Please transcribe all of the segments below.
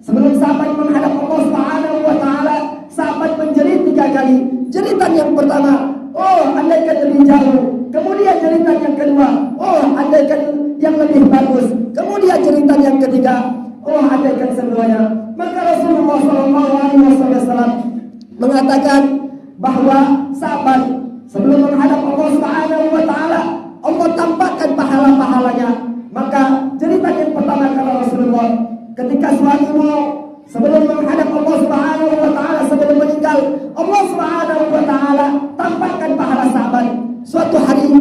Sebelum sahabat menghadap Allah Subhanahu wa taala, sahabat menjerit 3 kali. Jeritan yang pertama, oh andaikan lebih jauh. Kemudian jeritan yang kedua, oh andaikan yang lebih bagus. Kemudian jeritan yang ketiga, oh andaikan semuanya. Maka Rasulullah SAW mengatakan bahwa sahabat sebelum menghadap Allah Subhanahu wa taala, Allah tampakkan pahala-pahalanya. Maka jeritan yang pertama kata Rasulullah, ketika suamimu sebelum menghadap Allah Subhanahu wa taala, sebelum meninggal, Allah Subhanahu wa taala tampakkan pahala sahabat. Suatu hari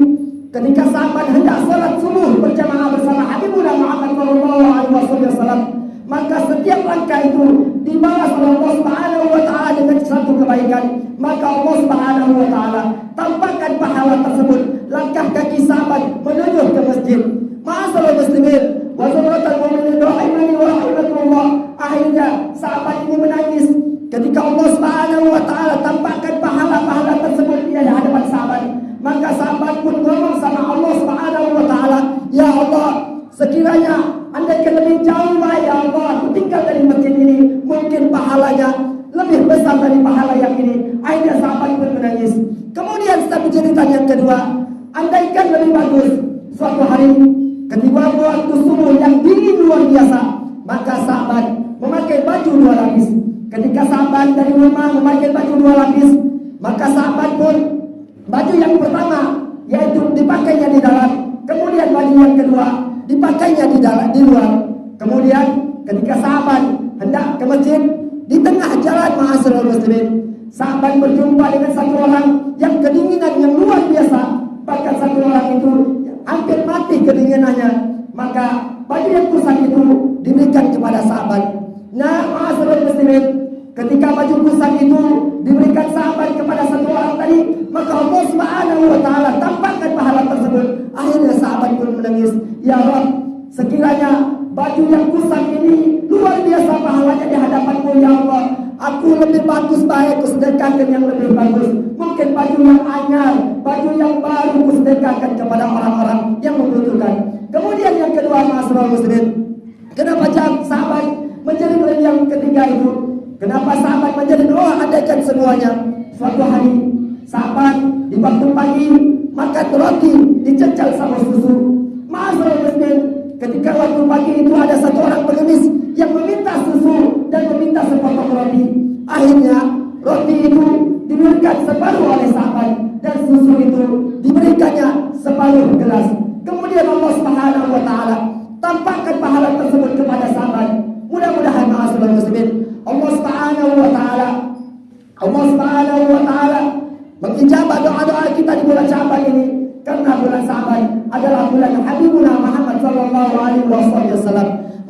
ketika sahabat hendak salat subuh berjamaah bersama Habibuna Muhammad sallallahu alaihi wasallam, maka setiap langkah itu dibalas oleh Allah Subhanahu wa taala dengan satu kebaikan. Maka Allah Subhanahu wa taala tampakkan pahala tersebut. Langkah kaki sahabat menuju ke masjid. Ma'asyiral muslimin wa zumratal mu'minin rahimani wa rahimakumullah. Akhirnya sahabat ini menangis ketika Allah Subhanahu wa taala tampakkan pahala-pahala tersebut di hadapan sahabat. Maka sahabat pun ngomong sama Allah Subhanahu wa taala, ya Allah, sekiranya andaikan lebih jauh ya Allah, aku tinggal dari masjid ini, mungkin pahalanya lebih besar dari pahala yang ini. Akhirnya sahabat pun menangis. Kemudian satu cerita yang kedua, andaikan lebih bagus, suatu hari ketika waktu subuh yang dingin luar biasa, maka sahabat memakai baju 2 lapis. Ketika sahabat dari rumah memakai baju 2 lapis, maka sahabat pun baju yang pertama yaitu dipakainya di dalam, kemudian baju yang kedua dipakainya di luar. Kemudian ketika sahabat hendak ke masjid, di tengah jalan ma'asyiral muslimin, sahabat berjumpa dengan satu orang yang kedinginan yang luar biasa. Bahkan satu orang itu hampir mati kedinginannya. Maka baju yang kusam itu diberikan kepada sahabat. Nah ma'asyiral muslimin, ketika baju kusam itu diberikan sahabat kepada satu orang tadi, maka Allah Subhanahu wa taala tampakkan pahala tersebut. Akhirnya sahabat pun menangis, ya Rabb, sekiranya baju yang kusam ini luar biasa pahalanya di hadapanmu ya Allah, aku lebih bagus baik kusedekahkan yang lebih bagus. Mungkin baju yang anyar, baju yang baru kusedekahkan kepada orang-orang yang membutuhkan. Kemudian yang kedua ma'asyiral muslimin, kenapa sahabat menjadi yang ketiga itu? Kenapa sahabat menjadi andaikan semuanya? Suatu hari sahabat di waktu pagi makan roti dicecal sama susu. Ma'asyiral muslimin, ketika waktu pagi itu ada satu orang pengemis yang meminta susu dan meminta sepotong roti. Akhirnya roti itu diberikan separuh oleh sahabat dan susu itu diberikannya separuh gelas. Kemudian Allah Subhanahu wa taala tampakkan pahala tersebut kepada sahabat. Mudah-mudahan ma'asyiral muslimin, Allah Subhanahu wa taala mengijabah doa-doa kita di bulan Sya'ban ini, karena bulan Sya'ban adalah bulan Habibuna Muhammad sallallahu alaihi wasallam.